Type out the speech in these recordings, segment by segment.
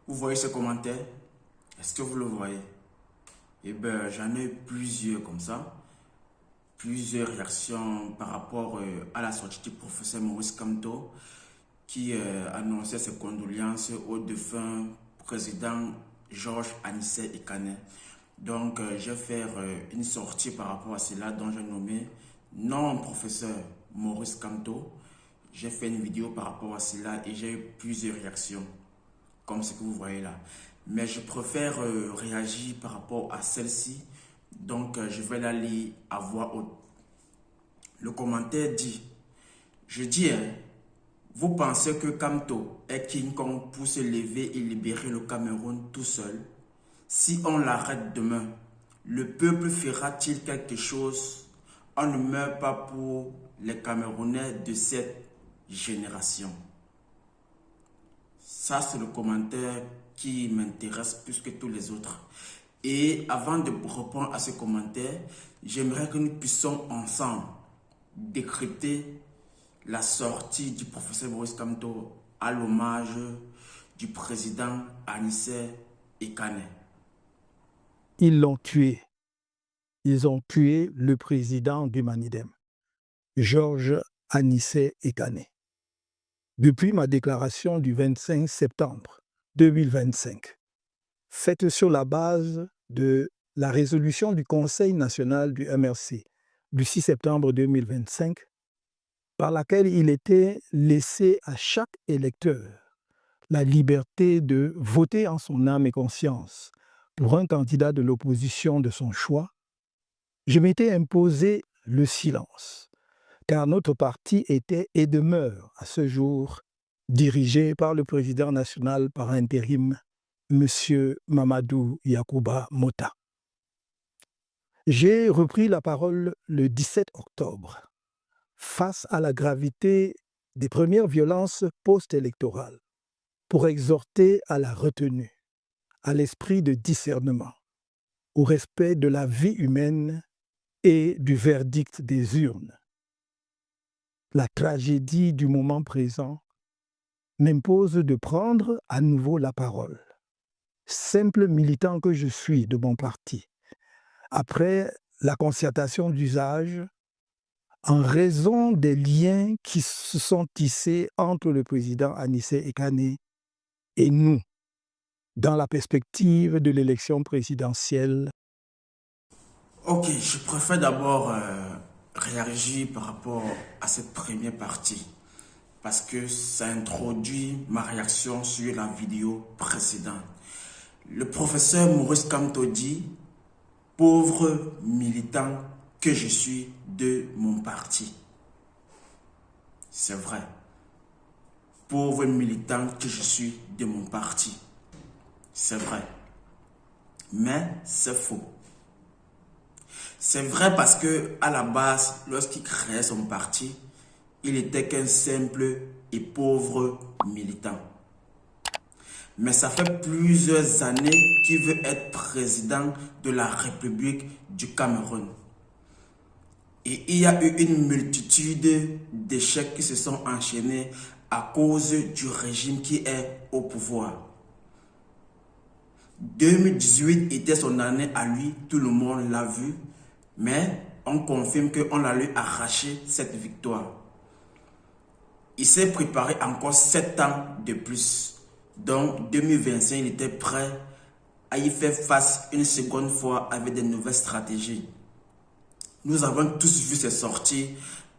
Vous voyez ce commentaire? Est-ce que vous le voyez? Eh bien, j'en ai eu plusieurs comme ça. Plusieurs réactions par rapport à la sortie du professeur Maurice Kamto qui annonçait ses condoléances au défunt président Georges Anissé Ikane. Donc, je vais faire une sortie par rapport à cela dont j'ai nommé non professeur Maurice Kamto. J'ai fait une vidéo par rapport à cela et j'ai eu plusieurs réactions, comme ce que vous voyez là. Mais je préfère réagir par rapport à celle-ci. Donc, je vais la lire à voix haute. Le commentaire dit, je dis, vous pensez que Kamto est King Kong pour se lever et libérer le Cameroun tout seul? Si on l'arrête demain, le peuple fera-t-il quelque chose? On ne meurt pas pour les Camerounais de cette génération. Ça, c'est le commentaire qui m'intéresse plus que tous les autres. Et avant de répondre à ce commentaire, j'aimerais que nous puissions ensemble décrypter la sortie du professeur Maurice Kamto à l'hommage du président Anissé Ikane. Ils l'ont tué. Ils ont tué le président du Manidem, Georges Anissé Ikane. Depuis ma déclaration du 25 septembre 2025, faite sur la base de la résolution du Conseil national du MRC du 6 septembre 2025, par laquelle il était laissé à chaque électeur la liberté de voter en son âme et conscience pour un candidat de l'opposition de son choix, je m'étais imposé le silence, car notre parti était et demeure à ce jour dirigé par le président national par intérim, M. Mamadou Yacouba Mota. J'ai repris la parole le 17 octobre face à la gravité des premières violences post-électorales pour exhorter à la retenue, à l'esprit de discernement, au respect de la vie humaine et du verdict des urnes. La tragédie du moment présent m'impose de prendre à nouveau la parole. Simple militant que je suis de mon parti, après la concertation d'usage, en raison des liens qui se sont tissés entre le président Anissé Ikane et nous, dans la perspective de l'élection présidentielle. Ok, je préfère d'abord réagir par rapport à cette première partie, parce que ça introduit ma réaction sur la vidéo précédente. Le professeur Maurice Kamto dit, pauvre militant que je suis de mon parti. C'est vrai. Pauvre militant que je suis de mon parti. C'est vrai. Mais c'est faux. C'est vrai parce que à la base, lorsqu'il créait son parti, il était qu'un simple et pauvre militant. Mais ça fait plusieurs années qu'il veut être président de la République du Cameroun. Et il y a eu une multitude d'échecs qui se sont enchaînés à cause du régime qui est au pouvoir. 2018 était son année à lui, tout le monde l'a vu, mais on confirme qu'on a lui arraché cette victoire. Il s'est préparé encore 7 ans de plus. Donc 2025, il était prêt à y faire face une seconde fois avec de nouvelles stratégies. Nous avons tous vu ses sorties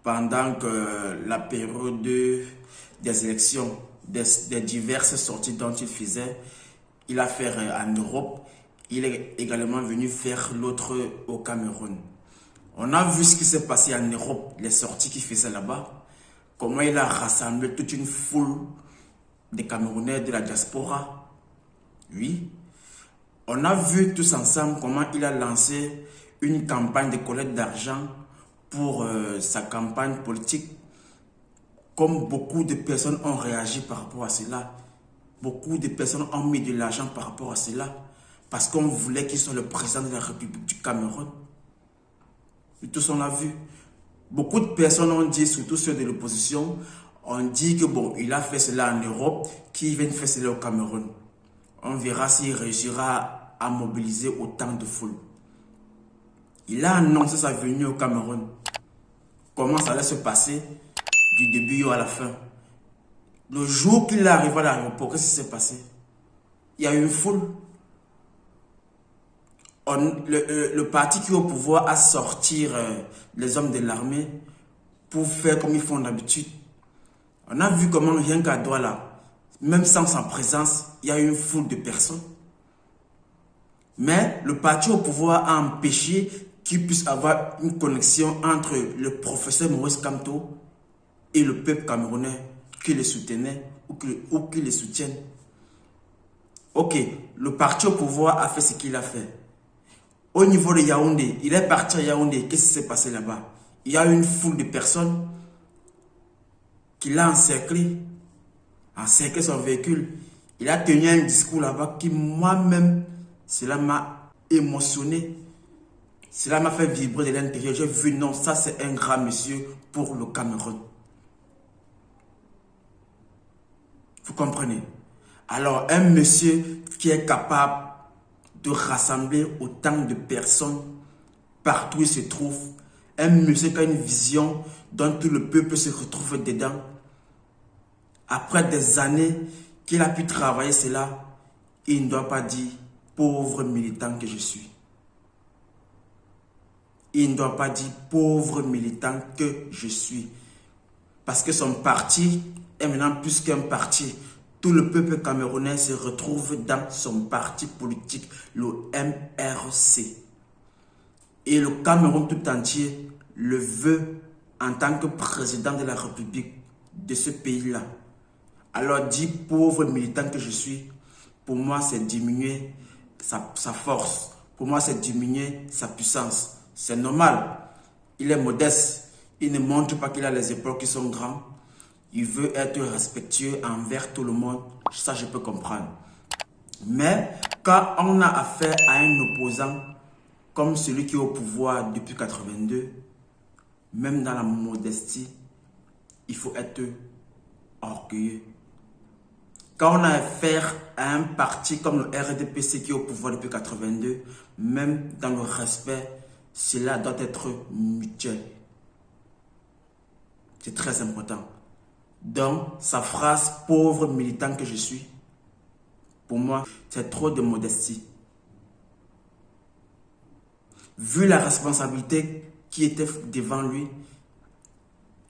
pendant que la période des élections, des diverses sorties dont il faisait. Il a fait en Europe, il est également venu faire l'autre au Cameroun. On a vu ce qui s'est passé en Europe, les sorties qu'il faisait là-bas, comment il a rassemblé toute une foule de Camerounais de la diaspora. Oui. On a vu tous ensemble comment il a lancé une campagne de collecte d'argent pour sa campagne politique. Comme beaucoup de personnes ont réagi par rapport à cela. Beaucoup de personnes ont mis de l'argent par rapport à cela. Parce qu'on voulait qu'il soit le président de la République du Cameroun. Et tous on l'a vu. Beaucoup de personnes ont dit, surtout ceux de l'opposition, on dit que bon, il a fait cela en Europe, qu'il vient faire cela au Cameroun. On verra s'il réussira à mobiliser autant de foule. Il a annoncé sa venue au Cameroun. Comment ça allait se passer du début à la fin. Le jour qu'il arrive à l'aéroport, qu'est-ce qui s'est passé? Il y a eu une foule. Le parti qui est au pouvoir a sorti les hommes de l'armée pour faire comme ils font d'habitude. On a vu comment rien qu'à Douala, même sans sa présence, il y a eu une foule de personnes. Mais le parti au pouvoir a empêché qu'il puisse avoir une connexion entre le professeur Maurice Kamto et le peuple camerounais qui le soutenait ou qui le soutiennent. Ok, le parti au pouvoir a fait ce qu'il a fait. Au niveau de Yaoundé, il est parti à Yaoundé. Qu'est-ce qui s'est passé là-bas? Il y a une foule de personnes qui l'a encerclé son véhicule. Il a tenu un discours là-bas qui moi-même, cela m'a émotionné. Cela m'a fait vibrer de l'intérieur. J'ai vu, non, ça c'est un grand monsieur pour le Cameroun. Vous comprenez? Alors, un monsieur qui est capable de rassembler autant de personnes partout où il se trouve, un monsieur qui a une vision dont tout le peuple se retrouve dedans, après des années qu'il a pu travailler cela, il ne doit pas dire pauvre militant que je suis. Il ne doit pas dire pauvre militant que je suis. Parce que son parti est maintenant plus qu'un parti. Tout le peuple camerounais se retrouve dans son parti politique, le MRC. Et le Cameroun tout entier le veut en tant que président de la République de ce pays-là. Alors dire pauvre militant que je suis, pour moi c'est diminuer sa force. Pour moi c'est diminuer sa puissance. C'est normal. Il est modeste. Il ne montre pas qu'il a les épaules qui sont grandes. Il veut être respectueux envers tout le monde. Ça, je peux comprendre. Mais quand on a affaire à un opposant comme celui qui est au pouvoir depuis 82, même dans la modestie, il faut être orgueilleux. Quand on a affaire à un parti comme le RDPC qui est au pouvoir depuis 82, même dans le respect, cela doit être mutuel. C'est très important. Donc, sa phrase « pauvre militant que je suis », pour moi, c'est trop de modestie. Vu la responsabilité qui était devant lui,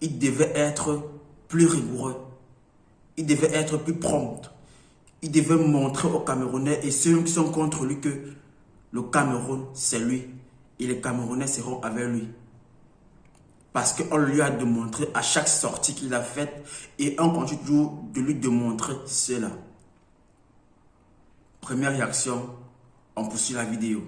il devait être plus rigoureux. Il devait être plus prompt. Il devait montrer aux Camerounais et ceux qui sont contre lui que le Cameroun, c'est lui. Et les Camerounais seront avec lui. Parce qu'on lui a démontré à chaque sortie qu'il a faite et on continue toujours de lui démontrer cela. Première réaction, on poursuit la vidéo.